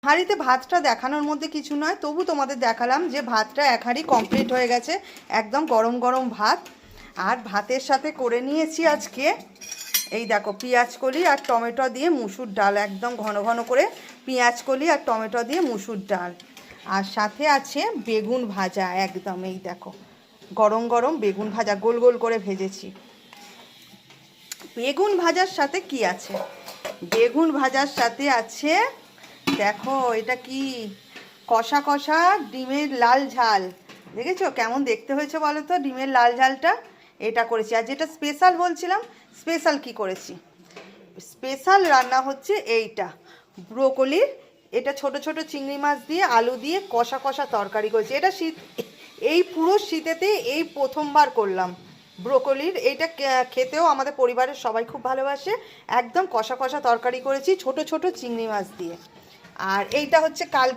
হাঁড়িতে ভাতটা দেখানোর মধ্যে কিছু নয়, তবু তোমাদের দেখালাম যে ভাতটা এক হাঁড়ি কমপ্লিট হয়ে গেছে, একদম গরম গরম ভাত। আর ভাতের সাথে করে নিয়েছি আজকে এই দেখো পেঁয়াজ কলি আর টমেটো দিয়ে মুসুর ডাল, একদম ঘন ঘন করে পেঁয়াজ কলি আর টমেটো দিয়ে মুসুর ডাল। আর সাথে আছে বেগুন ভাজা, একদম এই দেখো গরম গরম বেগুন ভাজা গোল গোল করে ভেজেছি। বেগুন ভাজার সাথে কি আছে, বেগুন ভাজার সাথে আছে দেখো এটা কি, কষা কষা ডিমের লাল ঝাল। দেখেছো কেমন দেখতে হয়েছে বলো তো ডিমের লাল ঝালটা, এটা করেছি। আর যেটা স্পেশাল বলছিলাম, স্পেশাল কি করেছি, স্পেশাল রান্না হচ্ছে এইটা ব্রোকলির, এটা ছোট ছোট চিংড়ি মাছ দিয়ে আলু দিয়ে কষা কষা তরকারি করেছি। এটা শীত, এই পুরো শীতেতে এই প্রথমবার করলাম ব্রোকলির। এইটা খেতেও আমাদের পরিবারের সবাই খুব ভালোবাসে। একদম কষা কষা তরকারি করেছি ছোট ছোট চিংড়ি মাছ দিয়ে। আর এইটা হচ্ছে কাল